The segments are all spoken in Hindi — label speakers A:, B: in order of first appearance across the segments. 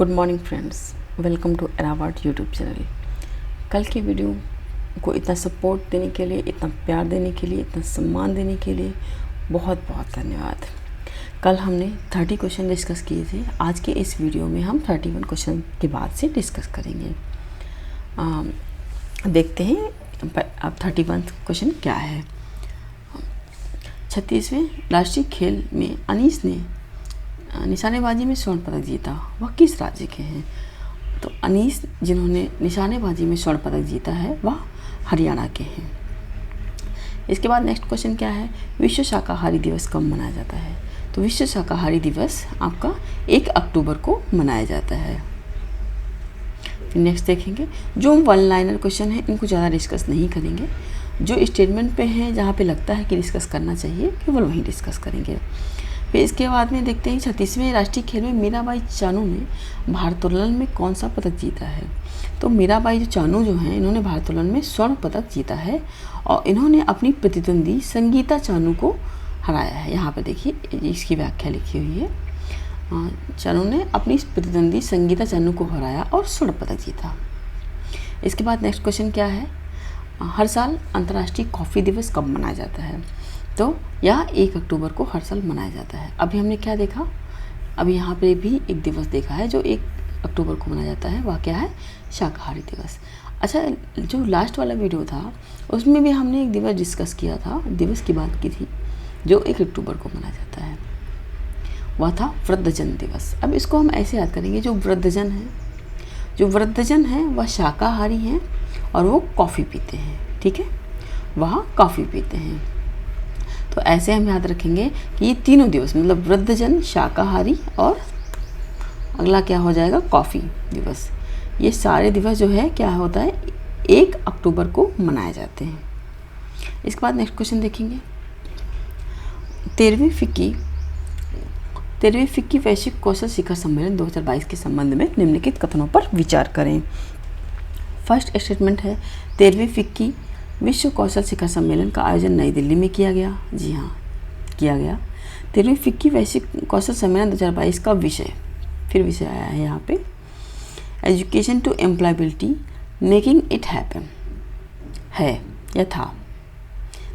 A: Good morning friends, welcome to Airawat YouTube channel. कल के वीडियो को इतना सपोर्ट देने के लिए, इतना प्यार देने के लिए, इतना सम्मान देने के लिए बहुत बहुत धन्यवाद। कल हमने 30 क्वेश्चन डिस्कस किए थे। आज के इस वीडियो में हम 31 क्वेश्चन के बाद से डिस्कस करेंगे। देखते हैं अब 31 क्वेश्चन क्या है। 36वें राष्ट्रीय खेल में अनीस ने निशानेबाजी में स्वर्ण पदक जीता, वह किस राज्य के हैं? तो अनीस जिन्होंने निशानेबाजी में स्वर्ण पदक जीता है वह हरियाणा के हैं। इसके बाद नेक्स्ट क्वेश्चन क्या है, विश्व शाकाहारी दिवस कब मनाया जाता है? तो विश्व शाकाहारी दिवस आपका 1 अक्टूबर को मनाया जाता है। फिर नेक्स्ट देखेंगे, जो वन लाइनर क्वेश्चन है इनको ज़्यादा डिस्कस नहीं करेंगे। जो स्टेटमेंट पे हैं जहाँ पे लगता है कि डिस्कस करना चाहिए केवल वहीं डिस्कस करेंगे। फिर इसके बाद में देखते हैं 36वें राष्ट्रीय खेल में मीराबाई चानू ने भारोत्तोलन में कौन सा पदक जीता है? तो मीराबाई जो चानू जो हैं इन्होंने भारोत्तोलन में स्वर्ण पदक जीता है और इन्होंने अपनी प्रतिद्वंदी संगीता चानू को हराया है। यहाँ पर देखिए इसकी व्याख्या लिखी हुई है। चानू ने अपनी प्रतिद्वंदी संगीता चानू को हराया और स्वर्ण पदक जीता। इसके बाद नेक्स्ट क्वेश्चन क्या है, हर साल अंतर्राष्ट्रीय कॉफ़ी दिवस कब मनाया जाता है? तो यह 1 अक्टूबर को हर साल मनाया जाता है। अभी हमने क्या देखा, अभी यहाँ पे भी एक दिवस देखा है जो 1 अक्टूबर को मनाया जाता है, वह क्या है, शाकाहारी दिवस। अच्छा, जो लास्ट वाला वीडियो था उसमें भी हमने एक दिवस डिस्कस किया था, दिवस की बात की थी जो 1 अक्टूबर को मनाया जाता है, वह था वृद्धजन दिवस। अब इसको हम ऐसे याद करेंगे, जो वृद्धजन है वह शाकाहारी हैं और वो कॉफ़ी पीते हैं, ठीक है, वह कॉफ़ी पीते हैं। तो ऐसे हम याद रखेंगे कि ये तीनों दिवस मतलब वृद्धजन, शाकाहारी और अगला क्या हो जाएगा, कॉफ़ी दिवस, ये सारे दिवस जो है क्या होता है 1 अक्टूबर को मनाए जाते हैं। इसके बाद नेक्स्ट क्वेश्चन देखेंगे, 13वीं फिक्की वैश्विक कौशल शिखर सम्मेलन 2022 के संबंध में निम्नलिखित कथनों पर विचार करें। फर्स्ट स्टेटमेंट है, 13वीं फिक्की विश्व कौशल शिखर सम्मेलन का आयोजन नई दिल्ली में किया गया। जी हाँ, किया गया। 13वीं फिक्की वैश्विक कौशल सम्मेलन 2022 का विषय आया है यहाँ पे, education to employability making it happen है या था,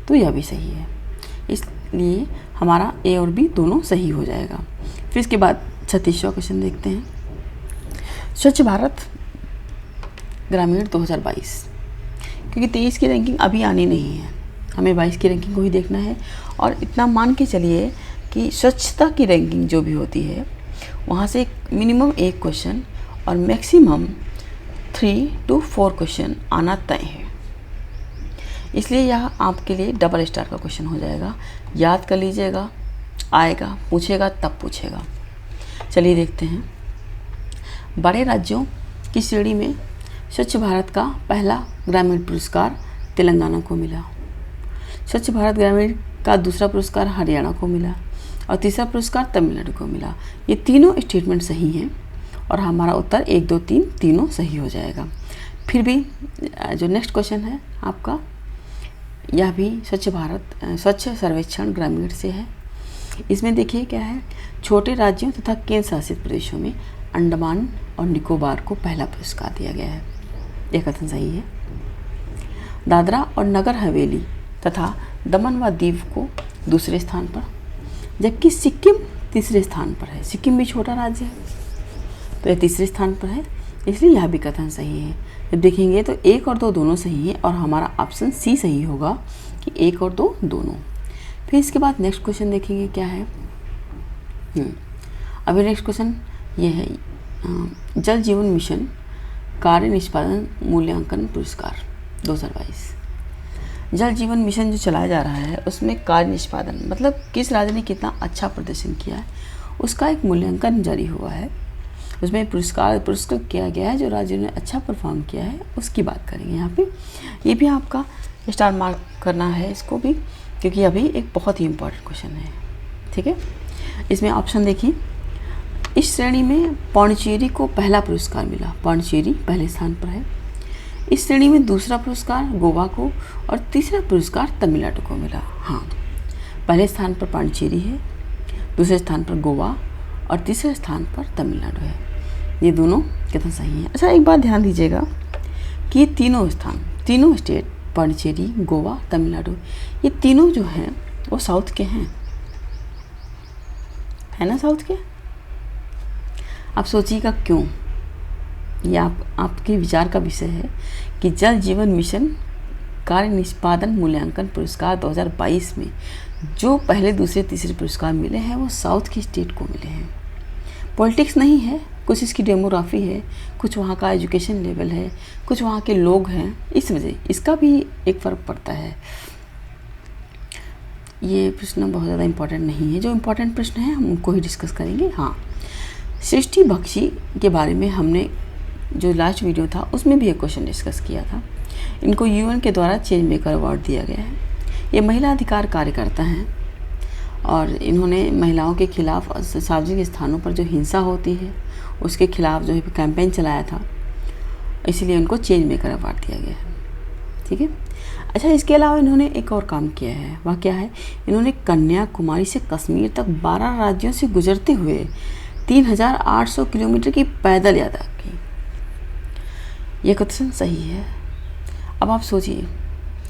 A: तो यह भी सही है, इसलिए हमारा ए और बी दोनों सही हो जाएगा। फिर इसके बाद 36वां क्वेश्चन देखते हैं, स्वच्छ भारत ग्रामीण 2022, क्योंकि 23 की रैंकिंग अभी आनी नहीं है, हमें 22 की रैंकिंग को ही देखना है। और इतना मान के चलिए कि स्वच्छता की रैंकिंग जो भी होती है वहाँ से मिनिमम 1 क्वेश्चन और मैक्सिमम 3 to 4 क्वेश्चन आना तय है, इसलिए यह आपके लिए डबल स्टार का क्वेश्चन हो जाएगा। याद कर लीजिएगा, आएगा, पूछेगा तब पूछेगा। चलिए देखते हैं, बड़े राज्यों की श्रेणी में स्वच्छ भारत का पहला ग्रामीण पुरस्कार तेलंगाना को मिला, स्वच्छ भारत ग्रामीण का दूसरा पुरस्कार हरियाणा को मिला और तीसरा पुरस्कार तमिलनाडु को मिला। ये तीनों स्टेटमेंट सही हैं और हमारा उत्तर 1, 2, 3 तीनों सही हो जाएगा। फिर भी जो नेक्स्ट क्वेश्चन है आपका, यह भी स्वच्छ सर्वेक्षण ग्रामीण से है। इसमें देखिए क्या है, छोटे राज्यों तथा केंद्र शासित प्रदेशों में अंडमान और निकोबार को पहला पुरस्कार दिया गया है, यह कथन सही है। दादरा और नगर हवेली तथा दमन व दीव को दूसरे स्थान पर, जबकि सिक्किम तीसरे स्थान पर है। सिक्किम भी छोटा राज्य है तो यह तीसरे स्थान पर है, इसलिए यह भी कथन सही है। जब देखेंगे तो 1 और 2 दोनों सही हैं और हमारा ऑप्शन सी सही होगा कि 1 और 2 दोनों। फिर इसके बाद नेक्स्ट क्वेश्चन देखेंगे क्या है। अभी नेक्स्ट क्वेश्चन ये है, जल जीवन मिशन कार्य निष्पादन मूल्यांकन पुरस्कार 2022। जल जीवन मिशन जो चलाया जा रहा है उसमें कार्य निष्पादन मतलब किस राज्य ने कितना अच्छा प्रदर्शन किया है उसका एक मूल्यांकन जारी हुआ है। उसमें पुरस्कृत किया गया है जो राज्यों ने अच्छा परफॉर्म किया है, उसकी बात करेंगे यहाँ पे। ये भी आपका स्टार मार्क करना है इसको भी, क्योंकि अभी एक बहुत ही इम्पोर्टेंट क्वेश्चन है, ठीक है। इसमें ऑप्शन देखिए, इस श्रेणी में पौंडीचेरी को पहला पुरस्कार मिला, पौंडीचेरी पहले स्थान पर है। इस श्रेणी में दूसरा पुरस्कार गोवा को और तीसरा पुरस्कार तमिलनाडु को मिला। हाँ, पहले स्थान पर पौंडीचेरी है, दूसरे स्थान पर गोवा और तीसरे स्थान पर तमिलनाडु है। ये दोनों कथन सही हैं। अच्छा, एक बात ध्यान दीजिएगा कि ये तीनों स्थान, तीनों स्टेट, पांडिचेरी, गोवा, तमिलनाडु, ये तीनों जो हैं वो साउथ के हैं, है ना, साउथ के। आप सोचिएगा क्यों। ये आपके विचार का विषय है कि जल जीवन मिशन कार्य निष्पादन मूल्यांकन पुरस्कार 2022 में जो पहले, दूसरे, तीसरे पुरस्कार मिले हैं वो साउथ की स्टेट को मिले हैं। पॉलिटिक्स नहीं है, कुछ इसकी डेमोग्राफी है, कुछ वहाँ का एजुकेशन लेवल है, कुछ वहाँ के लोग हैं, इस वजह इसका भी एक फ़र्क पड़ता है। ये प्रश्न बहुत ज़्यादा इम्पोर्टेंट नहीं है, जो इम्पोर्टेंट प्रश्न है हम उनको ही डिस्कस करेंगे। हाँ, सृष्टि बख्शी के बारे में हमने जो लास्ट वीडियो था उसमें भी एक क्वेश्चन डिस्कस किया था। इनको यूएन के द्वारा चेंज मेकर अवार्ड दिया गया है। ये महिला अधिकार कार्यकर्ता हैं और इन्होंने महिलाओं के खिलाफ सार्वजनिक स्थानों पर जो हिंसा होती है उसके खिलाफ जो है कैंपेन चलाया था, इसीलिए उनको चेंज मेकर अवार्ड दिया गया है। ठीक है। अच्छा, इसके अलावा इन्होंने एक और काम किया है, वह क्या है, इन्होंने कन्याकुमारी से कश्मीर तक 12 राज्यों से गुजरते हुए 3800 किलोमीटर की पैदल यात्रा की। ये क्वेश्चन सही है। अब आप सोचिए,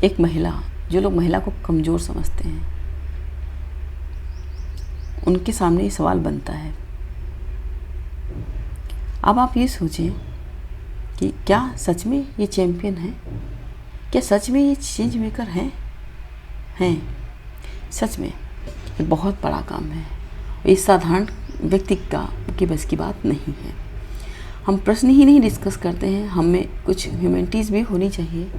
A: एक महिला, जो लोग महिला को कमज़ोर समझते हैं, उनके सामने ये सवाल बनता है। अब आप ये सोचें कि क्या सच में ये चैम्पियन है, क्या सच में ये चेंज मेकर हैं? सच में ये बहुत बड़ा काम है, ये साधारण व्यक्ति की बस की बात नहीं है। हम प्रश्न ही नहीं डिस्कस करते हैं, हमें कुछ ह्यूमैनिटीज़ भी होनी चाहिए।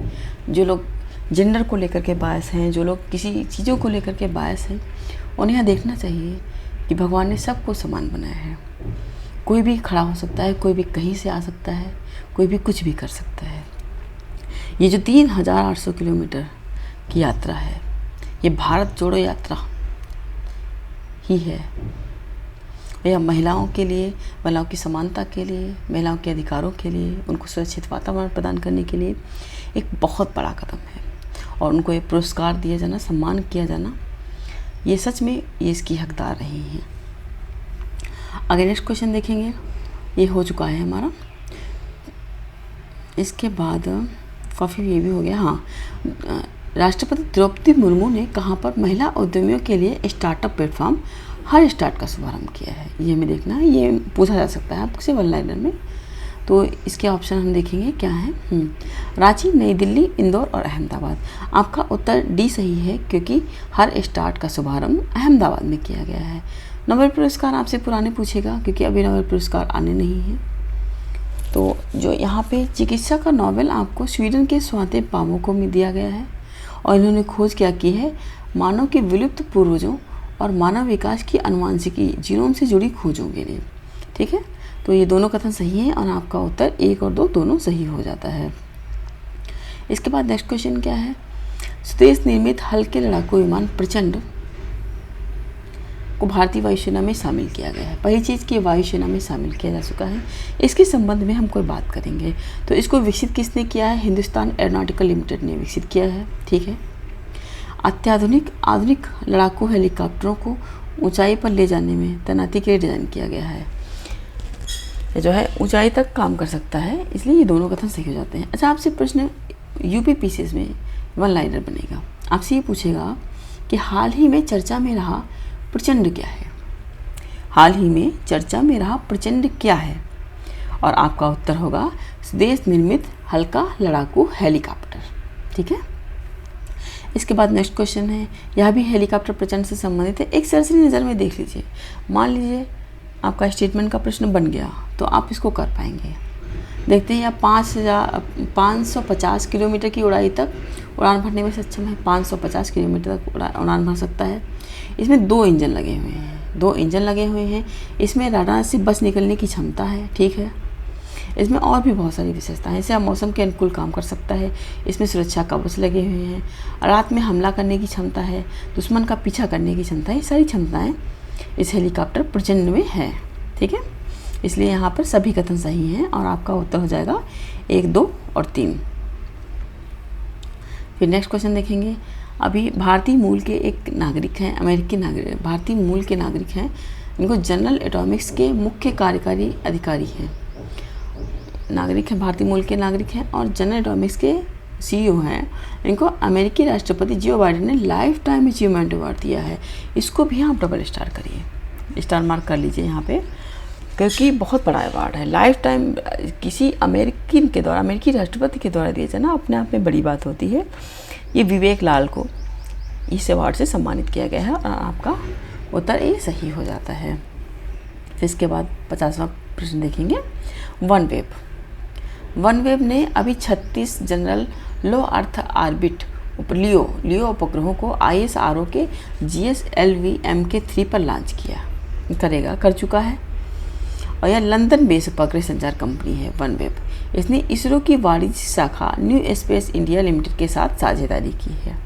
A: जो लोग जेंडर को लेकर के बायस हैं, जो लोग किसी चीज़ों को लेकर के बायस हैं, उन्हें यहाँ देखना चाहिए कि भगवान ने सबको समान बनाया है। कोई भी खड़ा हो सकता है, कोई भी कहीं से आ सकता है, कोई भी कुछ भी कर सकता है। ये जो 3800 किलोमीटर की यात्रा है, ये भारत जोड़ो यात्रा ही है। यह महिलाओं के लिए, महिलाओं की समानता के लिए, महिलाओं के अधिकारों के लिए, उनको सुरक्षित वातावरण प्रदान करने के लिए एक बहुत बड़ा कदम है। और उनको ये पुरस्कार दिया जाना, सम्मान किया जाना, ये सच में ये इसकी हकदार रही हैं। आगे नेक्स्ट क्वेश्चन देखेंगे। ये हो चुका है हमारा। इसके बाद काफ़ी ये भी हो गया। हाँ, राष्ट्रपति द्रौपदी मुर्मू ने कहाँ पर महिला उद्यमियों के लिए स्टार्टअप प्लेटफॉर्म हर स्टार्ट का शुभारंभ किया है? ये हमें देखना है, ये पूछा जा सकता है आपसे वन लाइनर में। तो इसके ऑप्शन हम देखेंगे क्या है। रांची, नई दिल्ली, इंदौर और अहमदाबाद। आपका उत्तर डी सही है, क्योंकि हर स्टार्ट का शुभारंभ अहमदाबाद में किया गया है। नोबेल पुरस्कार आपसे पुराने पूछेगा, क्योंकि अभी नोबेल पुरस्कार आने नहीं हैं। तो जो यहाँ पे चिकित्सा का नोबेल आपको स्वीडन के स्वाते पामो में दिया गया है, और इन्होंने खोज क्या की है, मानव के विलुप्त पूर्वजों और मानव विकास की अनुवांशिकी, जीनोम से जुड़ी खोजों के लिए। ठीक है, तो ये दोनों कथन सही हैं और आपका उत्तर 1 और 2 दोनों सही हो जाता है। इसके बाद नेक्स्ट क्वेश्चन क्या है। स्वदेश निर्मित हल्के लड़ाकू विमान प्रचंड को भारतीय वायुसेना में शामिल किया गया है। पहली चीज़ कि वायुसेना में शामिल किया जा चुका है, इसके संबंध में हम कोई बात करेंगे। तो इसको विकसित किसने किया है? हिंदुस्तान एरोनॉटिकल लिमिटेड ने विकसित किया है। ठीक है। आधुनिक लड़ाकू हेलीकॉप्टरों को ऊंचाई पर ले जाने में तैनाती के लिए डिज़ाइन किया गया है। ये जो है ऊंचाई तक काम कर सकता है, इसलिए ये दोनों कथन सही हो जाते हैं। अच्छा, आपसे प्रश्न यूपीपीसीएस में वन लाइनर बनेगा। आपसे ये पूछेगा कि हाल ही में चर्चा में रहा प्रचंड क्या है? हाल ही में चर्चा में रहा प्रचंड क्या है? और आपका उत्तर होगा स्वदेश निर्मित हल्का लड़ाकू हेलीकॉप्टर। ठीक है। इसके बाद नेक्स्ट क्वेश्चन है, यह भी हेलीकॉप्टर प्रचंड से संबंधित है। एक सरसरी नज़र में देख लीजिए। मान लीजिए आपका स्टेटमेंट का प्रश्न बन गया, तो आप इसको कर पाएंगे। देखते हैं, आप 550 किलोमीटर की ऊंचाई तक उड़ान भरने में सक्षम है। 550 किलोमीटर तक उड़ान भर सकता है। इसमें 2 इंजन लगे हुए हैं, 2 इंजन लगे हुए हैं। इसमें रडार से बस निकलने की क्षमता है। ठीक है। इसमें और भी बहुत सारी विशेषताएं हैं। इसे मौसम के अनुकूल काम कर सकता है। इसमें सुरक्षा कवच लगे हुए हैं। रात में हमला करने की क्षमता है, दुश्मन का पीछा करने की क्षमता है। ये सारी क्षमताएं इस हेलीकॉप्टर प्रचंड में है। ठीक है। इसलिए यहाँ पर सभी कथन सही हैं और आपका उत्तर हो जाएगा 1, 2 और 3। फिर नेक्स्ट क्वेश्चन देखेंगे। अभी भारतीय मूल के एक नागरिक हैं, अमेरिकी नागरिक, भारतीय मूल के नागरिक हैं। इनको जनरल एटॉमिक्स के मुख्य कार्यकारी अधिकारी हैं। नागरिक हैं, भारतीय मूल के नागरिक हैं और जनरल एटॉमिक्स के सीईओ हैं। इनको अमेरिकी राष्ट्रपति जो बाइडेन ने लाइफ टाइम अचीवमेंट अवार्ड दिया है। इसको भी आप डबल स्टार करिए, स्टार मार्क कर लीजिए यहाँ पे, क्योंकि बहुत बड़ा अवार्ड है। लाइफ टाइम किसी अमेरिकी के द्वारा, अमेरिकी राष्ट्रपति के द्वारा दिया जाना अपने आप में बड़ी बात होती है। ये विवेक लाल को इस अवार्ड से सम्मानित किया गया है और आपका उत्तर ए सही हो जाता है। फिर इसके बाद 50वां प्रश्न देखेंगे। वन वेब ने अभी 36 जनरल लो अर्थ ऑर्बिट लियो उपग्रहों को ISRO के GSLV Mk3 पर लॉन्च कर चुका है और यह लंदन बेस्ड उपग्रह संचार कंपनी है वन वेब। इसने इसरो की वाणिज्य शाखा न्यू स्पेस इंडिया लिमिटेड के साथ साझेदारी की है।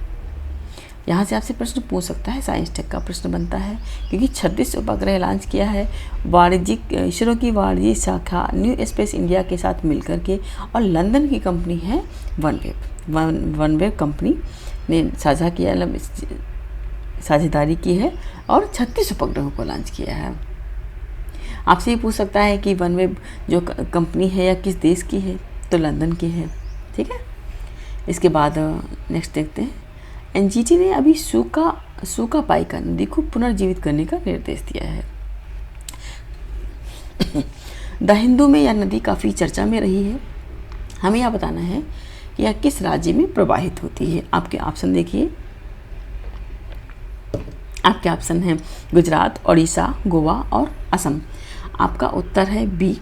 A: यहाँ से आपसे प्रश्न पूछ सकता है, साइंस टेक का प्रश्न बनता है, क्योंकि 36 उपग्रह लॉन्च किया है वाणिज्यिक इसरो की वाणिज्यिक शाखा न्यू स्पेस इंडिया के साथ मिलकर के, और लंदन की कंपनी है वन वेब कंपनी ने साझेदारी की है और 36 उपग्रहों को लॉन्च किया है। आपसे ये पूछ सकता है कि वन वेब जो कंपनी है या किस देश की है, तो लंदन की है। ठीक है, इसके बाद नेक्स्ट देखते हैं। एनजीटी ने अभी सूखा पाइका नदी को पुनर्जीवित करने का निर्देश दिया है। द हिंदू में यह नदी काफ़ी चर्चा में रही है। हमें यह बताना है कि यह किस राज्य में प्रवाहित होती है। आपके ऑप्शन देखिए, आपके ऑप्शन हैं गुजरात, उड़ीसा, गोवा और असम। आपका उत्तर है बी,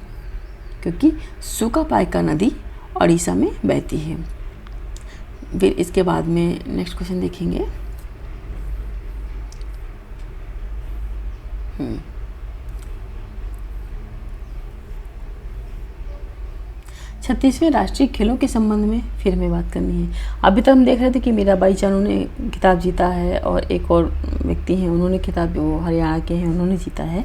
A: क्योंकि सूखा पाइका नदी उड़ीसा में बहती है। फिर इसके बाद में नेक्स्ट क्वेश्चन देखेंगे। छत्तीसवें राष्ट्रीय खेलों के संबंध में फिर हमें बात करनी है। अभी तक हम देख रहे थे कि मीराबाई चानू ने खिताब जीता है और एक और व्यक्ति हैं उन्होंने खिताब, वो हरियाणा के हैं, उन्होंने जीता है।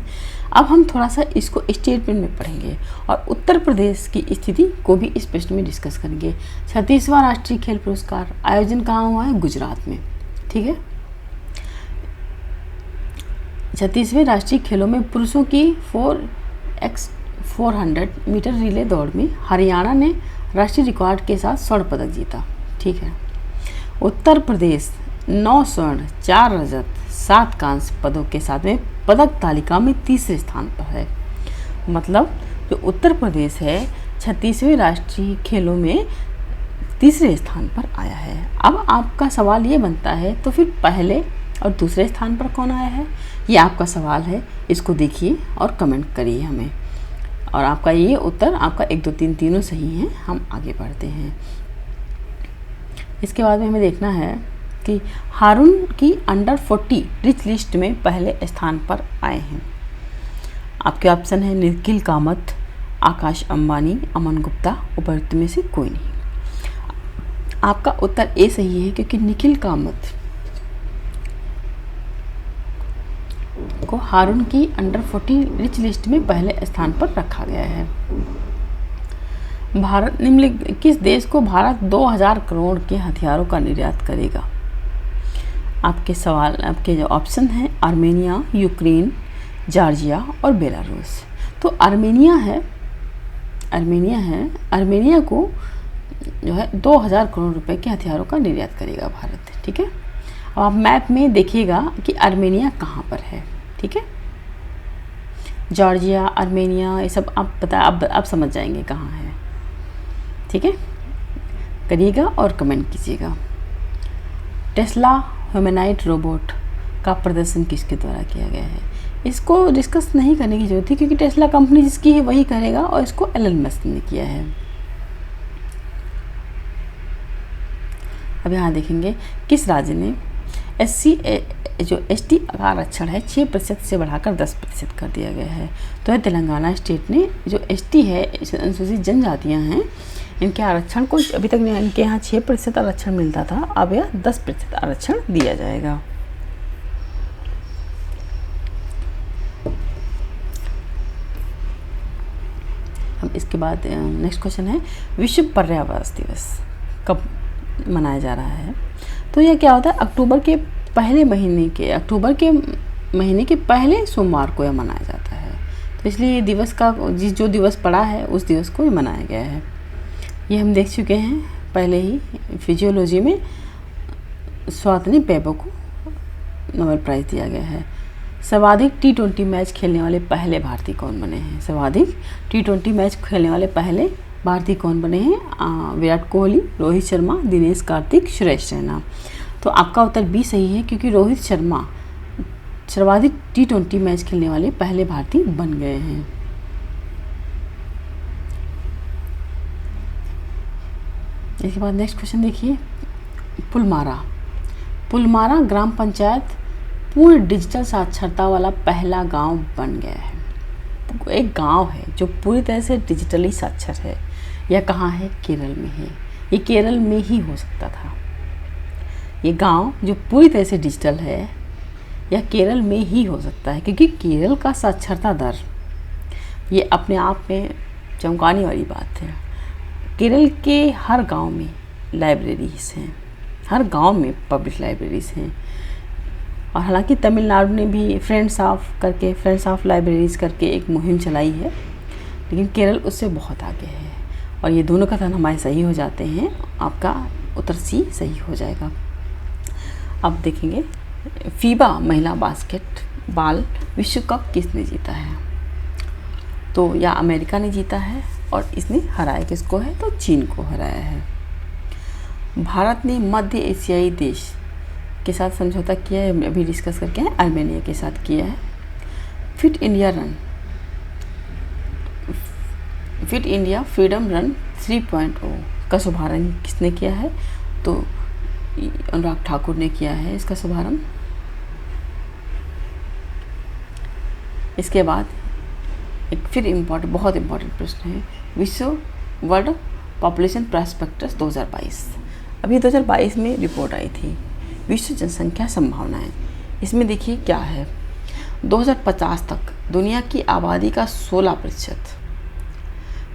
A: अब हम थोड़ा सा इसको स्टेटमेंट में पढ़ेंगे और उत्तर प्रदेश की स्थिति को भी इस प्रश्न में डिस्कस करेंगे। 36वां राष्ट्रीय खेल पुरस्कार आयोजन कहाँ हुआ है? गुजरात में। ठीक है, 36वें राष्ट्रीय खेलों में पुरुषों की 4x400 मीटर रिले दौड़ में हरियाणा ने राष्ट्रीय रिकॉर्ड के साथ स्वर्ण पदक जीता। ठीक है, उत्तर प्रदेश 9 स्वर्ण, 4 रजत, 7 कांस्य पदकों के साथ में पदक तालिका में तीसरे स्थान पर है। मतलब जो उत्तर प्रदेश है 36वें राष्ट्रीय खेलों में तीसरे स्थान पर आया है। अब आपका सवाल ये बनता है, तो फिर पहले और दूसरे स्थान पर कौन आया है? ये आपका सवाल है, इसको देखिए और कमेंट करिए हमें। और आपका ये उत्तर आपका 1 2 3 तीनों सही हैं। हम आगे बढ़ते हैं। इसके बाद में हमें देखना है कि हारून की अंडर 40 रिच लिस्ट में पहले स्थान पर आए हैं। आपके ऑप्शन है निखिल कामत, आकाश अंबानी, अमन गुप्ता, उपर्युक्त में से कोई नहीं। आपका उत्तर ए सही है, क्योंकि निखिल कामत को हारून की अंडर 40 रिच लिस्ट में पहले स्थान पर रखा गया है। भारत निम्नलिखित किस देश को भारत 2000 करोड़ के हथियारों का निर्यात करेगा? आपके जो ऑप्शन हैं आर्मेनिया, यूक्रेन, जॉर्जिया और बेलारूस। तो आर्मेनिया को जो है 2000 करोड़ रुपए के हथियारों का निर्यात करेगा भारत। ठीक है, अब आप मैप में देखिएगा कि आर्मेनिया कहाँ पर है। ठीक है, जॉर्जिया, आर्मेनिया, ये सब आप समझ जाएंगे कहाँ है। ठीक है, करिएगा और कमेंट कीजिएगा। टेस्ला ह्यूमैनॉइड रोबोट का प्रदर्शन किसके द्वारा किया गया है? इसको डिस्कस नहीं करने की जरूरत है, क्योंकि टेस्ला कंपनी जिसकी है वही करेगा और इसको एलन मस्क ने किया है। अब यहाँ देखेंगे किस राज्य ने ST आरक्षण है 6% से बढ़ाकर 10% कर दिया गया है? तो है तेलंगाना स्टेट ने। जो ST है, अनुसूचित जनजातियाँ हैं, इनके आरक्षण को अभी तक इनके यहाँ 6% आरक्षण मिलता था, अब यह 10% आरक्षण दिया जाएगा। अब इसके बाद नेक्स्ट क्वेश्चन है विश्व पर्यावरण दिवस कब मनाया जा रहा है? तो यह क्या होता है? अक्टूबर के महीने के पहले सोमवार को यह मनाया जाता है। तो इसलिए ये दिवस का जो दिवस पड़ा है उस दिवस को मनाया गया है। ये हम देख चुके हैं पहले ही, फिजियोलॉजी में स्वातनी पेबो को नोबेल प्राइज़ दिया गया है। सर्वाधिक T20 मैच खेलने वाले पहले भारतीय कौन बने हैं? सर्वाधिक T20 मैच खेलने वाले पहले भारतीय कौन बने हैं? विराट कोहली, रोहित शर्मा, दिनेश कार्तिक, सुरेश रैना। तो आपका उत्तर बी सही है, क्योंकि रोहित शर्मा सर्वाधिक T20 मैच खेलने वाले पहले भारतीय बन गए हैं। इसके बाद नेक्स्ट क्वेश्चन देखिए, पुलमारा ग्राम पंचायत पूर्ण डिजिटल साक्षरता वाला पहला गांव बन गया है। एक गांव है जो पूरी तरह से डिजिटली साक्षर है। यह कहाँ है? केरल में है। ये केरल में ही हो सकता था। ये गांव जो पूरी तरह से डिजिटल है यह केरल में ही हो सकता है, क्योंकि केरल का साक्षरता दर ये अपने आप में चौंकाने वाली बात है। केरल के हर गांव में लाइब्रेरीज हैं, हर गांव में पब्लिक लाइब्रेरीज हैं। और हालांकि तमिलनाडु ने भी फ्रेंड्स ऑफ लाइब्रेरीज करके एक मुहिम चलाई है, लेकिन केरल उससे बहुत आगे है। और ये दोनों कथन हमारे सही हो जाते हैं, आपका उत्तर सी सही हो जाएगा। अब देखेंगे, फीबा महिला बास्केटबॉल विश्व कप किसने जीता है? तो या अमेरिका ने जीता है, और इसने हराया किसको है? तो चीन को हराया है। भारत ने मध्य एशियाई देश के साथ समझौता किया है, अभी डिस्कस करके हैं, आर्मेनिया के साथ किया है। फिट इंडिया फ्रीडम रन 3.0 का शुभारंभ किसने किया है? तो अनुराग ठाकुर ने किया है इसका शुभारंभ। इसके बाद एक फिर बहुत इम्पोर्टेंट प्रश्न है, विश्व वर्ल्ड पॉपुलेशन प्रॉस्पेक्टस 2022। अभी 2022 में रिपोर्ट आई थी, विश्व जनसंख्या संभावनाएं। इसमें देखिए क्या है, 2050 तक दुनिया की आबादी का 16%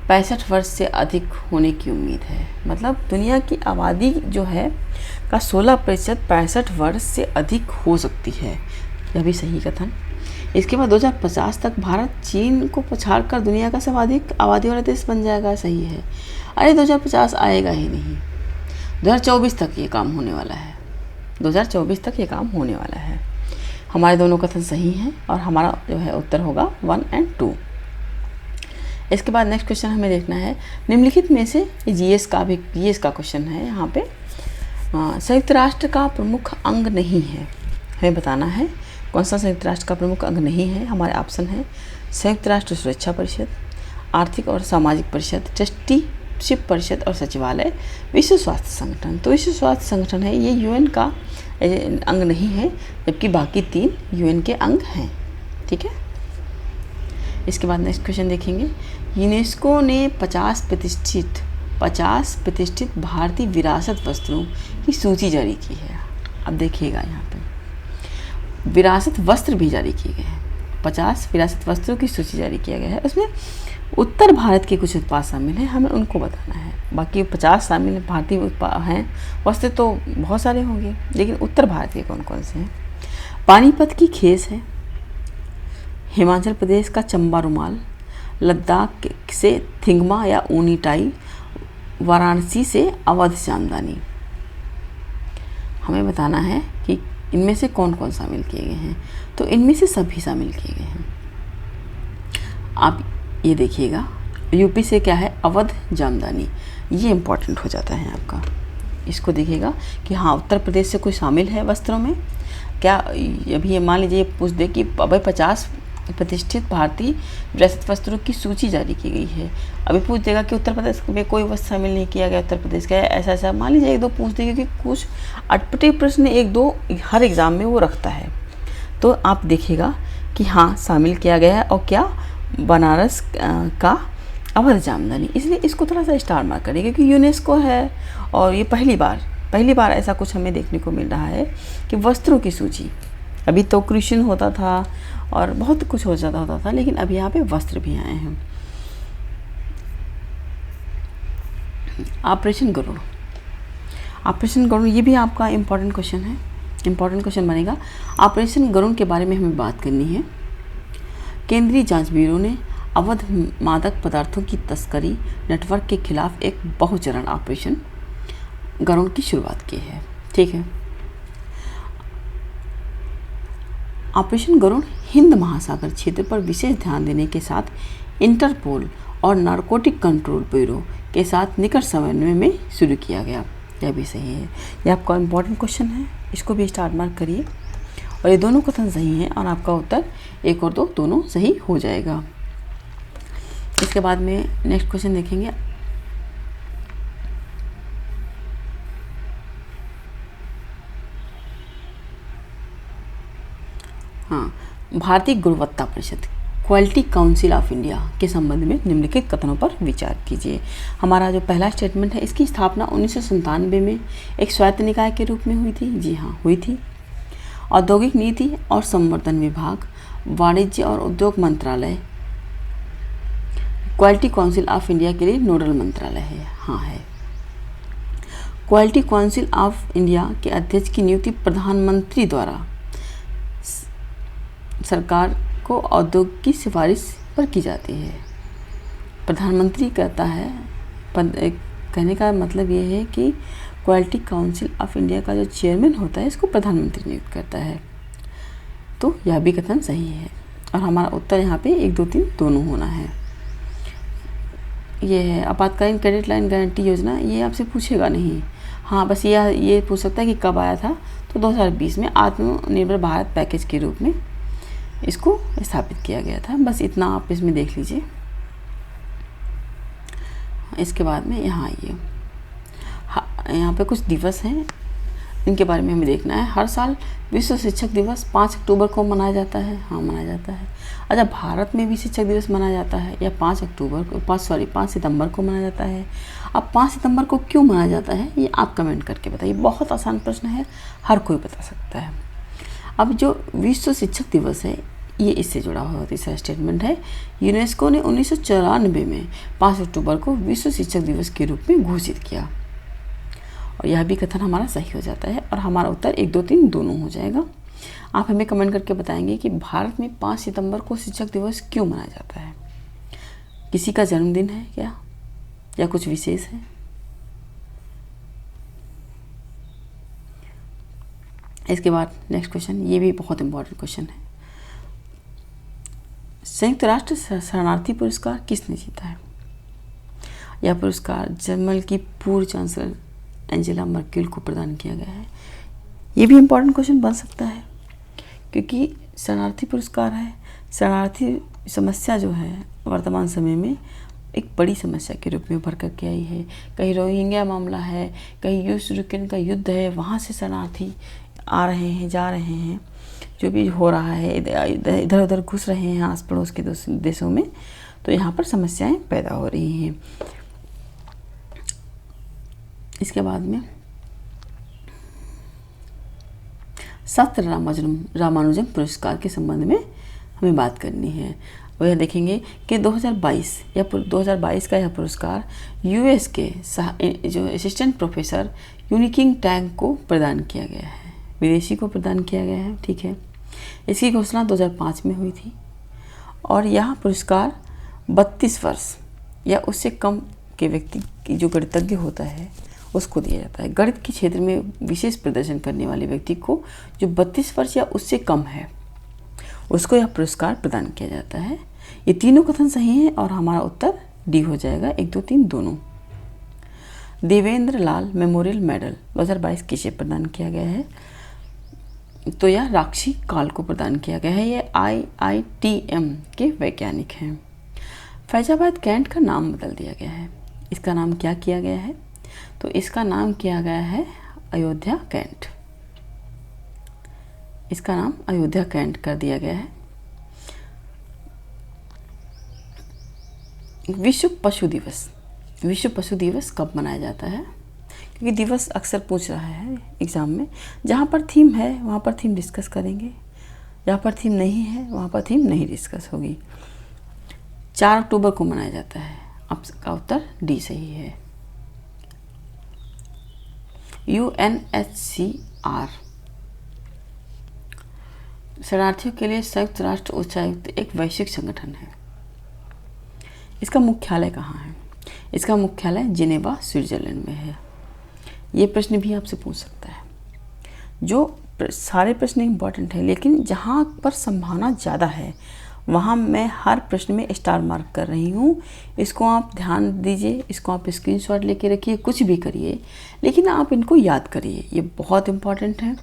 A: 65 वर्ष से अधिक होने की उम्मीद है। मतलब दुनिया की आबादी जो है का 16% 65 वर्ष से अधिक हो सकती है। यह भी सही कथन। इसके बाद 2050 तक भारत चीन को पछाड़ कर दुनिया का सर्वाधिक आबादी वाला देश बन जाएगा। सही है। अरे 2050 आएगा ही नहीं, 2024 तक ये काम होने वाला है। 2024 तक ये काम होने वाला है। हमारे दोनों कथन सही हैं और हमारा जो है उत्तर होगा 1 और 2। इसके बाद नेक्स्ट क्वेश्चन हमें देखना है, निम्नलिखित में से जीएस का क्वेश्चन है। यहाँ पे संयुक्त राष्ट्र का प्रमुख अंग नहीं है, हमें बताना है कौन सा संयुक्त राष्ट्र का प्रमुख अंग नहीं है। हमारे ऑप्शन है संयुक्त राष्ट्र सुरक्षा परिषद, आर्थिक और सामाजिक परिषद, ट्रस्टीशिप परिषद और सचिवालय, विश्व स्वास्थ्य संगठन। तो विश्व स्वास्थ्य संगठन है, ये यूएन का अंग नहीं है, जबकि बाकी 3 यूएन के अंग हैं। ठीक है। इसके बाद नेक्स्ट क्वेश्चन देखेंगे, यूनेस्को ने 50 प्रतिष्ठित भारतीय विरासत वस्त्रों की सूची जारी की है। अब देखिएगा यहाँ पे विरासत वस्त्र भी जारी किए गए हैं। 50 विरासत वस्त्रों की सूची जारी किया गया है। उसमें उत्तर भारत के कुछ उत्पाद शामिल हैं, हमें उनको बताना है। बाकी 50 शामिल भारतीय उत्पाद हैं, वस्त्र तो बहुत सारे होंगे, लेकिन उत्तर भारत के कौन कौन से हैं। पानीपत की खेस है, हिमाचल प्रदेश का चंबा रुमाल, लद्दाख से थिंगमा या ऊनी टाई, वाराणसी से अवध जामदानी। हमें बताना है कि इनमें से कौन कौन शामिल किए गए हैं। तो इनमें से सभी शामिल किए गए हैं। आप ये देखिएगा, यूपी से क्या है, अवध जामदानी, ये इम्पोर्टेंट हो जाता है आपका। इसको देखिएगा कि हाँ उत्तर प्रदेश से कोई शामिल है वस्त्रों में क्या। अभी ये मान लीजिए पूछ दे कि अभी 50 प्रतिष्ठित भारतीय विरासत वस्त्रों की सूची जारी की गई है, अभी पूछ देगा कि उत्तर प्रदेश में कोई वस्त्र शामिल नहीं किया गया, उत्तर प्रदेश का ऐसा मान लीजिए 1-2 पूछ देगा, क्योंकि कुछ अटपटे प्रश्न 1-2 हर एग्ज़ाम में वो रखता है। तो आप देखिएगा कि हाँ शामिल किया गया है, और क्या बनारस का अवध जामदानी, इसलिए इसको थोड़ा सा स्टार मार्क करें, क्योंकि यूनेस्को है और ये पहली बार ऐसा कुछ हमें देखने को मिल रहा है कि वस्त्रों की सूची। अभी तो कृषि होता था और बहुत कुछ हो जाता होता था, लेकिन अभी यहाँ पे वस्त्र भी आए हैं। ऑपरेशन गरुड़ ये भी आपका इम्पोर्टेंट क्वेश्चन है, इम्पोर्टेंट क्वेश्चन बनेगा। ऑपरेशन गरुड़ के बारे में हमें बात करनी है केंद्रीय जांच ब्यूरो ने अवैध मादक पदार्थों की तस्करी नेटवर्क के खिलाफ एक बहुचरण ऑपरेशन गरुड़ की शुरुआत की है। ठीक है, ऑपरेशन गरुड़ हिंद महासागर क्षेत्र पर विशेष ध्यान देने के साथ इंटरपोल और नारकोटिक कंट्रोल ब्यूरो के साथ निकट समन्वय में शुरू किया गया। यह भी सही है। यह आपका इम्पोर्टेंट क्वेश्चन है, इसको भी स्टार मार्क करिए। और ये दोनों कथन सही हैं और आपका उत्तर 1 और 2 दोनों सही हो जाएगा। इसके बाद में नेक्स्ट क्वेश्चन देखेंगे। हाँ, भारतीय गुणवत्ता परिषद क्वालिटी काउंसिल ऑफ इंडिया के संबंध में निम्नलिखित कथनों पर विचार कीजिए। हमारा जो पहला स्टेटमेंट है, इसकी स्थापना 1997 में एक स्वायत्त निकाय के रूप में हुई थी। जी हाँ, हुई थी। औद्योगिक नीति और संवर्धन विभाग, वाणिज्य और उद्योग मंत्रालय क्वालिटी काउंसिल ऑफ इंडिया के लिए नोडल मंत्रालय है। हाँ है। क्वालिटी काउंसिल ऑफ इंडिया के अध्यक्ष की नियुक्ति प्रधानमंत्री द्वारा सरकार को उद्योग की सिफारिश पर की जाती है। प्रधानमंत्री कहता है, कहने का मतलब ये है कि क्वालिटी काउंसिल ऑफ इंडिया का जो चेयरमैन होता है, इसको प्रधानमंत्री नियुक्त करता है। तो यह भी कथन सही है और हमारा उत्तर यहाँ पे 1, 2, 3 दोनों होना है। ये है आपातकालीन क्रेडिट लाइन गारंटी योजना। ये आपसे पूछेगा नहीं। हाँ, बस ये पूछ सकता है कि कब आया था। तो 2020 में आत्मनिर्भर भारत पैकेज के रूप में इसको स्थापित किया गया था। बस इतना आप इसमें देख लीजिए। इसके बाद में यहाँ आइए। यहाँ पे कुछ दिवस हैं, इनके बारे में हमें देखना है। हर साल विश्व शिक्षक दिवस 5 अक्टूबर को मनाया जाता है। हाँ, मनाया जाता है। अच्छा, भारत में भी शिक्षक दिवस मनाया जाता है या 5 सितंबर को मनाया जाता है। अब 5 सितंबर को क्यों मनाया जाता है, ये आप कमेंट करके बताइए। बहुत आसान प्रश्न है, हर कोई बता सकता है। अब जो विश्व शिक्षक दिवस है, ये इससे जुड़ा हुआ तीसरा स्टेटमेंट है। यूनेस्को ने 1994 में 5 अक्टूबर को विश्व शिक्षक दिवस के रूप में घोषित किया। और यह भी कथन हमारा सही हो जाता है और हमारा उत्तर 1, 2, 3 दोनों हो जाएगा। आप हमें कमेंट करके बताएंगे कि भारत में 5 सितंबर को शिक्षक दिवस क्यों मनाया जाता है। किसी का जन्मदिन है क्या, या कुछ विशेष है? इसके बाद नेक्स्ट क्वेश्चन, ये भी बहुत इंपॉर्टेंट क्वेश्चन है। संयुक्त राष्ट्र शरणार्थी पुरस्कार किसने जीता है? यह पुरस्कार जर्मनी की पूर्व चांसलर एंजेला मर्केल को प्रदान किया गया है। ये भी इम्पोर्टेंट क्वेश्चन बन सकता है क्योंकि शरणार्थी पुरस्कार है। शरणार्थी समस्या जो है वर्तमान समय में एक बड़ी समस्या के रूप में उभर करके आई है। कहीं रोहिंग्या मामला है, कहीं यूक्रेन का युद्ध है, वहाँ से शरणार्थी आ रहे हैं, जा रहे हैं। जो भी हो रहा है, इधर उधर घुस रहे हैं आस पड़ोस के देशों में, तो यहाँ पर समस्याएं पैदा हो रही हैं। इसके बाद में शास्त्र रामानुजम पुरस्कार के संबंध में हमें बात करनी है। वह देखेंगे कि 2022 का यह पुरस्कार यूएस के जो असिस्टेंट प्रोफेसर यूनिकिंग टैंग को प्रदान किया गया है, विदेशी को प्रदान किया गया है। ठीक है, इसकी घोषणा 2005 में हुई थी और यह पुरस्कार 32 वर्ष या उससे कम के व्यक्ति की जो गणितज्ञ होता है उसको दिया जाता है। गणित के क्षेत्र में विशेष प्रदर्शन करने वाले व्यक्ति को जो 32 वर्ष या उससे कम है उसको यह पुरस्कार प्रदान किया जाता है। ये तीनों कथन सही हैं और हमारा उत्तर डी हो जाएगा, 1, 2, 3 दोनों। देवेंद्र लाल मेमोरियल मेडल 2022 किसे प्रदान किया गया है? तो यह राक्षी काल को प्रदान किया गया है। ये IITM के वैज्ञानिक हैं। फैजाबाद कैंट का नाम बदल दिया गया है। इसका नाम क्या किया गया है? तो इसका नाम किया गया है अयोध्या कैंट। इसका नाम अयोध्या कैंट कर दिया गया है। विश्व पशु दिवस कब मनाया जाता है? क्योंकि दिवस अक्सर पूछ रहा है एग्जाम में। जहाँ पर थीम है वहाँ पर थीम डिस्कस करेंगे, जहाँ पर थीम नहीं है वहाँ पर थीम नहीं डिस्कस होगी। 4 अक्टूबर को मनाया जाता है। आपका उत्तर डी सही है। UNHCR शरणार्थियों के लिए संयुक्त राष्ट्र उच्चायुक्त एक वैश्विक संगठन है। इसका मुख्यालय कहाँ है? इसका मुख्यालय जिनेवा स्विट्जरलैंड में है। ये प्रश्न भी आपसे पूछ सकता है। जो सारे प्रश्न इम्पॉर्टेंट है, लेकिन जहाँ पर संभावना ज़्यादा है वहाँ मैं हर प्रश्न में स्टार मार्क कर रही हूँ। इसको आप ध्यान दीजिए, इसको आप स्क्रीनशॉट लेके रखिए, कुछ भी करिए, लेकिन आप इनको याद करिए। ये बहुत इम्पॉर्टेंट है।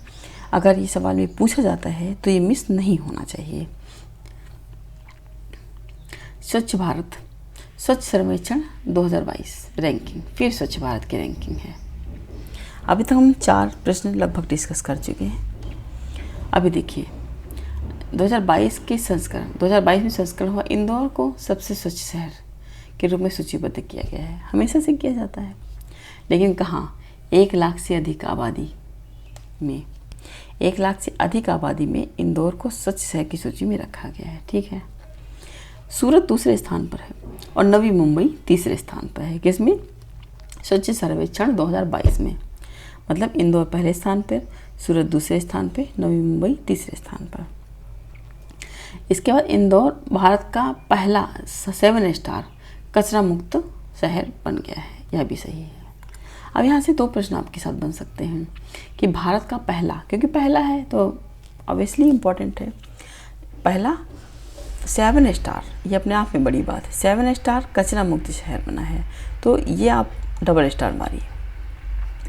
A: अगर ये सवाल में पूछा जाता है तो ये मिस नहीं होना चाहिए। स्वच्छ भारत स्वच्छ सर्वेक्षण 2022 रैंकिंग, फिर स्वच्छ भारत की रैंकिंग है। अभी तक हम 4 प्रश्न लगभग डिस्कस कर चुके हैं। अभी देखिए 2022 के संस्करण 2022 में संस्करण हुआ, इंदौर को सबसे स्वच्छ शहर के रूप में सूचीबद्ध किया गया है। हमेशा से किया जाता है, लेकिन कहाँ? 1 लाख से अधिक आबादी में 1 लाख से अधिक आबादी में इंदौर को स्वच्छ शहर की सूची में रखा गया है। ठीक है। सूरत दूसरे स्थान पर है और नवी मुंबई तीसरे स्थान पर है। किसमें? स्वच्छ सर्वेक्षण 2022 में। मतलब इंदौर पहले स्थान पर, सूरत दूसरे स्थान पर, नवी मुंबई तीसरे स्थान पर। इसके बाद इंदौर भारत का पहला 7 स्टार कचरा मुक्त शहर बन गया है। यह भी सही है। अब यहाँ से 2 प्रश्न आपके साथ बन सकते हैं कि भारत का पहला, क्योंकि पहला है तो ऑब्वियसली इम्पोर्टेंट है। पहला 7 स्टार, ये अपने आप में बड़ी बात है। 7 स्टार कचरा मुक्त शहर बना है, तो ये आप डबल स्टार मारिए।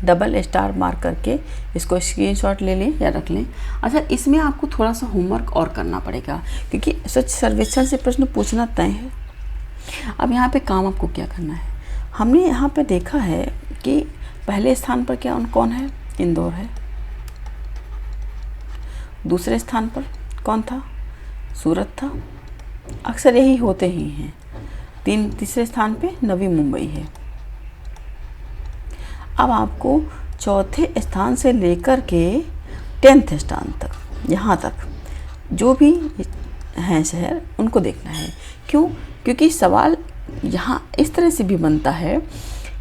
A: डबल स्टार मार करके इसको स्क्रीनशॉट ले लें या रख लें। अच्छा, इसमें आपको थोड़ा सा होमवर्क और करना पड़ेगा, क्योंकि स्वच्छ सर्वेक्षण से प्रश्न पूछना तय है। अब यहाँ पे काम आपको क्या करना है? हमने यहाँ पे देखा है कि पहले स्थान पर क्या कौन है? इंदौर है। दूसरे स्थान पर कौन था? सूरत था। अक्सर यही होते ही हैं। तीसरे स्थान पे नवी मुंबई है। अब आपको चौथे स्थान से लेकर के 10th स्थान तक, यहाँ तक जो भी हैं शहर, उनको देखना है। क्यों? क्योंकि सवाल यहाँ इस तरह से भी बनता है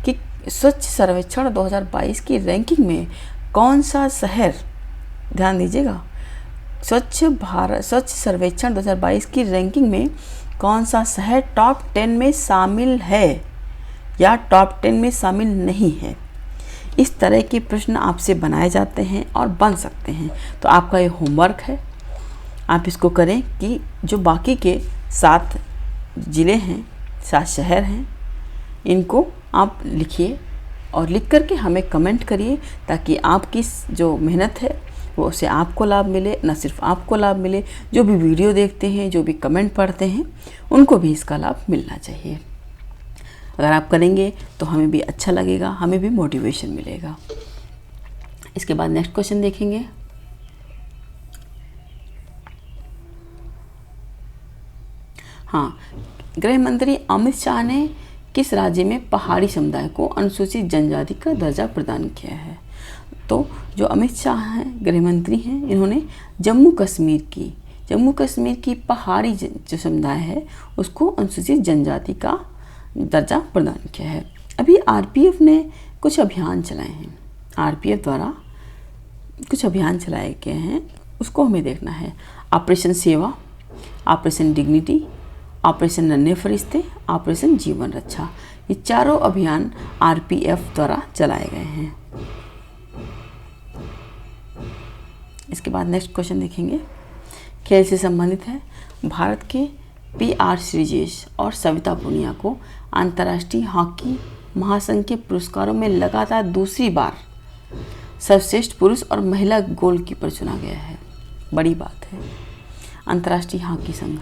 A: कि स्वच्छ सर्वेक्षण 2022 की रैंकिंग में कौन सा शहर, ध्यान दीजिएगा, स्वच्छ सर्वेक्षण 2022 की रैंकिंग में कौन सा शहर टॉप 10 में शामिल है या टॉप 10 में शामिल नहीं है। इस तरह के प्रश्न आपसे बनाए जाते हैं और बन सकते हैं। तो आपका ये होमवर्क है, आप इसको करें कि जो बाकी के 7 ज़िले हैं, 7 शहर हैं, इनको आप लिखिए और लिख करके हमें कमेंट करिए, ताकि आपकी जो मेहनत है वो उससे आपको लाभ मिले। न सिर्फ आपको लाभ मिले, जो भी वीडियो देखते हैं, जो भी कमेंट पढ़ते हैं, उनको भी इसका लाभ मिलना चाहिए। अगर आप करेंगे तो हमें भी अच्छा लगेगा, हमें भी मोटिवेशन मिलेगा। इसके बाद नेक्स्ट क्वेश्चन देखेंगे। हाँ, गृह मंत्री अमित शाह ने किस राज्य में पहाड़ी समुदाय को अनुसूचित जनजाति का दर्जा प्रदान किया है? तो जो अमित शाह हैं, गृह मंत्री हैं, इन्होंने जम्मू कश्मीर की पहाड़ी जो समुदाय है उसको अनुसूचित जनजाति का दर्जा प्रदान किया है। अभी आरपीएफ ने कुछ अभियान चलाए हैं, आरपीएफ द्वारा कुछ अभियान चलाए गए हैं, उसको हमें देखना है। ऑपरेशन सेवा, ऑपरेशन डिग्निटी, ऑपरेशन नन्हे फरिश्ते, ऑपरेशन जीवन रक्षा, ये चारों अभियान आरपीएफ द्वारा चलाए गए हैं। इसके बाद नेक्स्ट क्वेश्चन देखेंगे, खेल से संबंधित है। भारत के पीआर श्रीजेश और सविता पुनिया को अंतर्राष्ट्रीय हॉकी महासंघ के पुरस्कारों में लगातार दूसरी बार सर्वश्रेष्ठ पुरुष और महिला गोलकीपर चुना गया है। बड़ी बात है, अंतर्राष्ट्रीय हॉकी संघ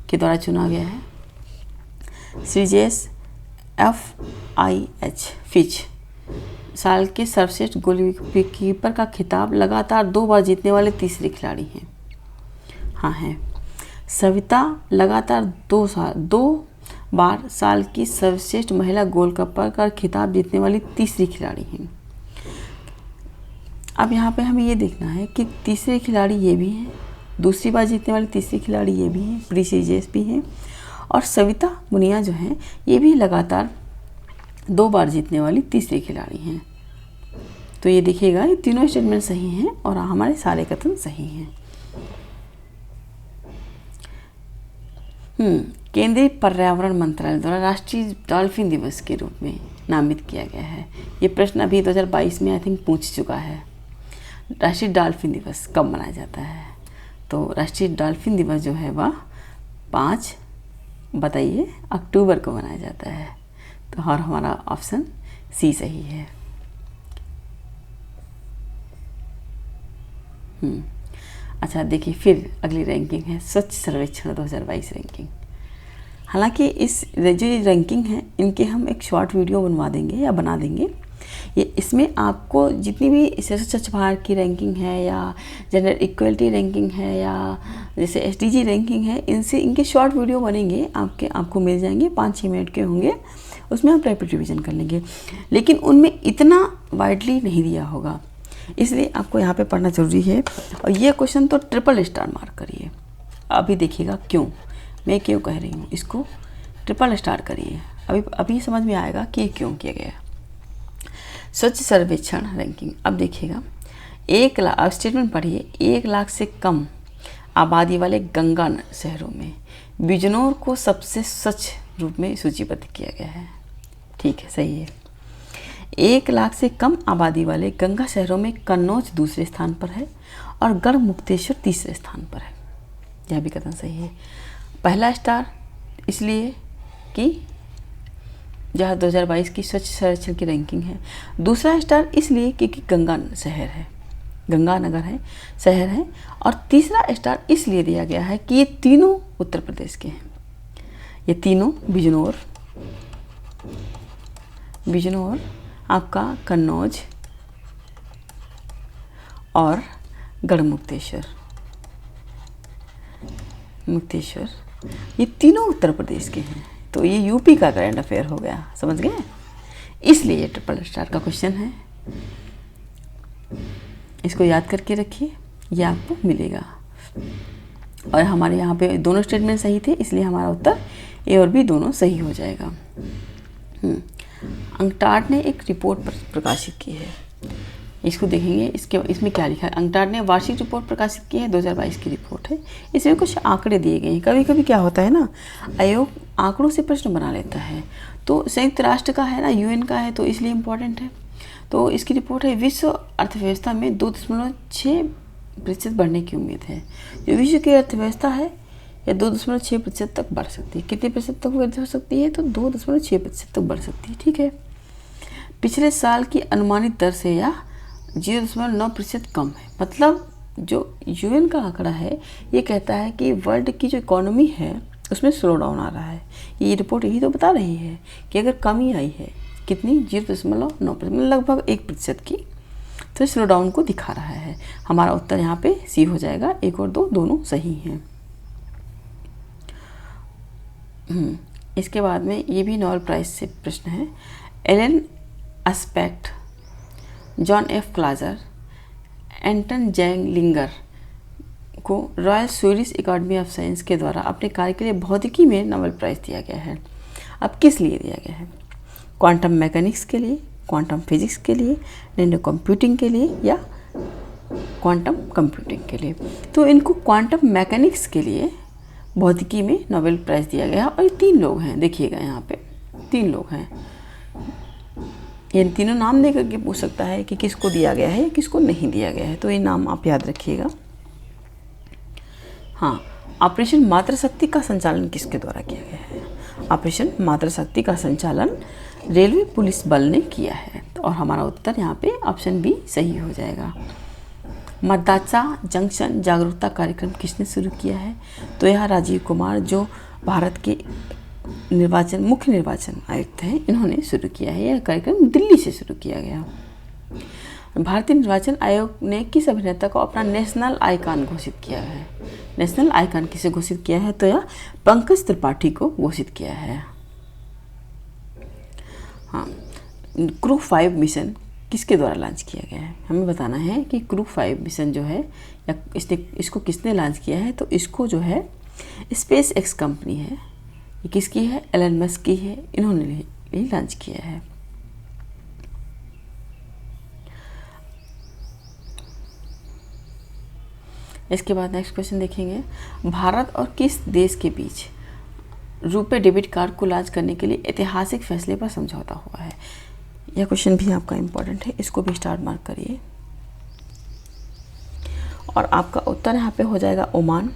A: के द्वारा चुना गया है। श्रीजेश FIH फिच साल के सर्वश्रेष्ठ गोलकीपर का खिताब लगातार 2 बार जीतने वाले तीसरे खिलाड़ी हैं। हाँ हैं। सविता लगातार 2 बार साल की सर्वश्रेष्ठ महिला गोलकीपर का खिताब जीतने वाली तीसरी खिलाड़ी हैं। अब यहाँ पे हमें ये देखना है कि तीसरे खिलाड़ी ये भी हैं, दूसरी बार जीतने वाली तीसरी खिलाड़ी ये भी हैं, प्री श्रीजेश भी हैं, और सविता पुनिया जो हैं ये भी लगातार 2 बार जीतने वाली तीसरी खिलाड़ी हैं। तो ये देखिएगा, ये तीनों स्टेटमेंट सही हैं और हमारे सारे कथन सही हैं। केंद्रीय पर्यावरण मंत्रालय द्वारा राष्ट्रीय डॉल्फिन दिवस के रूप में नामित किया गया है। ये प्रश्न अभी 2022 में आई थिंक पूछ चुका है। राष्ट्रीय डॉल्फिन दिवस कब मनाया जाता है? तो राष्ट्रीय डॉल्फिन दिवस जो है वह 5 बताइए अक्टूबर को मनाया जाता है। तो और हमारा ऑप्शन सी सही है। अच्छा देखिए, फिर अगली रैंकिंग है स्वच्छ सर्वेक्षण 2022 रैंकिंग। हालांकि इस जो ये रैंकिंग है इनके हम एक शॉर्ट वीडियो बनवा देंगे या बना देंगे। ये इसमें आपको जितनी भी स्वच्छ भारत की रैंकिंग है या जेंडर इक्वलिटी रैंकिंग है या जैसे SDG रैंकिंग है, इनके शॉर्ट वीडियो बनेंगे, आपको मिल जाएंगे, 5-6 मिनट के होंगे। उसमें आप रैपिड रिवीजन कर लेंगे, लेकिन उनमें इतना वाइडली नहीं दिया होगा, इसलिए आपको यहाँ पे पढ़ना जरूरी है। और ये क्वेश्चन तो ट्रिपल स्टार मार्क करिए। अभी देखिएगा क्यों मैं क्यों कह रही हूँ, इसको ट्रिपल स्टार करिए। अभी समझ में आएगा कि क्यों किया गया। स्वच्छ सर्वेक्षण रैंकिंग। अब देखिएगा 1 लाख, अब स्टेटमेंट पढ़िए। 1 लाख से कम आबादी वाले गंगा शहरों में बिजनौर को सबसे स्वच्छ रूप में सूचीबद्ध किया गया है। ठीक है, सही है। 1 लाख से कम आबादी वाले गंगा शहरों में कन्नौज दूसरे स्थान पर है और गढ़मुक्तेश्वर तीसरे स्थान पर है। यह भी कथन सही है। पहला स्टार इसलिए कि जहाँ 2022 की स्वच्छ सर्वेक्षण की रैंकिंग है। दूसरा स्टार इसलिए क्योंकि गंगा शहर है, गंगानगर है, शहर है। और तीसरा स्टार इसलिए दिया गया है कि ये तीनों उत्तर प्रदेश के हैं। ये तीनों बिजनौर आपका कन्नौज और गढ़मुक्तेश्वर ये तीनों उत्तर प्रदेश के हैं। तो ये यूपी का करंट अफेयर हो गया, समझ गए? इसलिए ये ट्रिपल स्टार का क्वेश्चन है। इसको याद करके रखिए, ये आपको मिलेगा। और हमारे यहाँ पे दोनों स्टेटमेंट सही थे, इसलिए हमारा उत्तर ए और बी दोनों सही हो जाएगा। अंकटाड ने एक रिपोर्ट प्रकाशित की है, इसको देखेंगे। इसमें क्या लिखा है? अंकटाड ने वार्षिक रिपोर्ट प्रकाशित की है, 2022 की रिपोर्ट है। इसमें कुछ आंकड़े दिए गए हैं। कभी कभी क्या होता है ना, आयोग आंकड़ों से प्रश्न बना लेता है। तो संयुक्त राष्ट्र का है ना, UN का है, तो इसलिए इम्पोर्टेंट है। तो इसकी रिपोर्ट है, विश्व अर्थव्यवस्था में 2.6% बढ़ने की उम्मीद है। जो विश्व की अर्थव्यवस्था है या 2.6% तक बढ़ सकती है। कितने प्रतिशत तक वृद्धि हो सकती है? तो 2.6% तक बढ़ सकती है। ठीक है। पिछले साल की अनुमानित दर से या 0.9% कम है। मतलब जो UN का आंकड़ा है ये कहता है कि वर्ल्ड की जो इकोनॉमी है उसमें स्लो डाउन आ रहा है। ये रिपोर्ट यही तो बता रही है कि अगर कमी आई है कितनी, 0.9%, लगभग 1% की, तो स्लो डाउन को दिखा रहा है। हमारा उत्तर यहाँ पे सी हो जाएगा। 1 और 2 दोनों सही हैं। इसके बाद में ये भी नोबेल प्राइज से प्रश्न है। Alain Aspect, John F Clauser, Anton Zeilinger को Royal Swedish Academy of Science के द्वारा अपने कार्य के लिए भौतिकी में नोबेल प्राइज दिया गया है। अब किस लिए दिया गया है? क्वांटम मैकेनिक्स के लिए, क्वांटम फिजिक्स के लिए, नैनो कंप्यूटिंग के लिए या क्वांटम कंप्यूटिंग के लिए? तो इनको क्वांटम मैकेनिक्स के लिए भौतिकी में नोबेल प्राइज दिया गया। और ये 3 लोग हैं, देखिएगा यहाँ पे 3 लोग हैं। ये तीनों नाम दे करके पूछ सकता है कि किसको दिया गया है या किसको नहीं दिया गया है। तो ये नाम आप याद रखिएगा। हाँ, ऑपरेशन मातृशक्ति का संचालन किसके द्वारा किया गया है? ऑपरेशन मातृशक्ति का संचालन रेलवे पुलिस बल ने किया है। और हमारा उत्तर यहाँ पे ऑप्शन बी सही हो जाएगा। मतदाता जंक्शन जागरूकता कार्यक्रम किसने शुरू किया है? तो यह राजीव कुमार, जो भारत के मुख्य निर्वाचन आयुक्त हैं, इन्होंने शुरू किया है। यह कार्यक्रम दिल्ली से शुरू किया गया। भारतीय निर्वाचन आयोग ने किस अभिनेता को अपना नेशनल आइकॉन घोषित किया है? नेशनल आइकॉन किसे घोषित किया है? तो यह पंकज त्रिपाठी को घोषित किया है। हाँ, क्रू 5 मिशन किसके द्वारा लॉन्च किया गया है? हमें बताना है कि क्रू 5 मिशन जो है या इसको किसने लॉन्च किया है? तो इसको जो है स्पेस एक्स कंपनी है, ये किसकी है? एलन मस्क की है। इन्होंने लॉन्च किया है। इसके बाद नेक्स्ट क्वेश्चन देखेंगे। भारत और किस देश के बीच रुपए डेबिट कार्ड को लॉन्च करने के लिए ऐतिहासिक फैसले पर समझौता हुआ है। यह क्वेश्चन भी आपका इम्पोर्टेंट है, इसको भी स्टार मार्क करिए। और आपका उत्तर यहाँ पे हो जाएगा ओमान,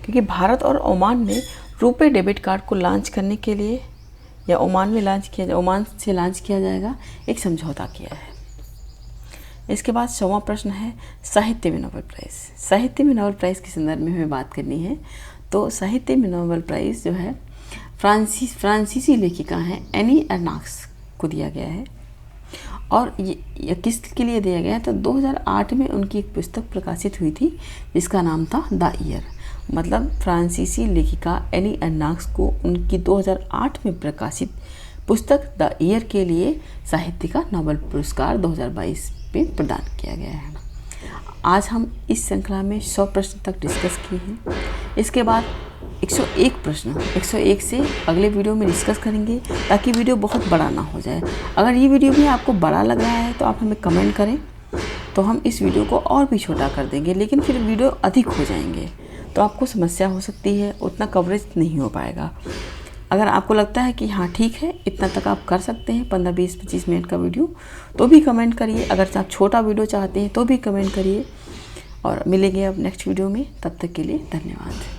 A: क्योंकि भारत और ओमान ने रुपए डेबिट कार्ड को लॉन्च करने के लिए या ओमान से लॉन्च किया जाएगा एक समझौता किया है। इसके बाद 100वां प्रश्न है साहित्य में नोबेल प्राइज़। साहित्य में नोबेल प्राइज़ के संदर्भ में हमें बात करनी है। तो साहित्य में नोबेल प्राइज़ जो है फ्रांसीसी लेखिका हैं एनी एर्नाक्स को दिया गया है। और ये किसके लिए दिया गया है? तो 2008 में उनकी एक पुस्तक प्रकाशित हुई थी जिसका नाम था द ईयर। मतलब फ्रांसीसी लेखिका एनी एर्नाक्स को उनकी 2008 में प्रकाशित पुस्तक द ईयर के लिए साहित्य का नोबेल पुरस्कार 2022 में प्रदान किया गया है। आज हम इस श्रृंखला में 100 प्रश्न तक डिस्कस किए हैं। इसके बाद 101 प्रश्न 101 से अगले वीडियो में डिस्कस करेंगे, ताकि वीडियो बहुत बड़ा ना हो जाए। अगर ये वीडियो भी आपको बड़ा लग रहा है तो आप हमें कमेंट करें, तो हम इस वीडियो को और भी छोटा कर देंगे, लेकिन फिर वीडियो अधिक हो जाएंगे तो आपको समस्या हो सकती है, उतना कवरेज नहीं हो पाएगा। अगर आपको लगता है कि हाँ ठीक है, इतना तक आप कर सकते हैं 15, 20, 25 मिनट का वीडियो, तो भी कमेंट करिए। अगर आप छोटा वीडियो चाहते हैं तो भी कमेंट करिए। और मिलेंगे अब नेक्स्ट वीडियो में, तब तक के लिए धन्यवाद।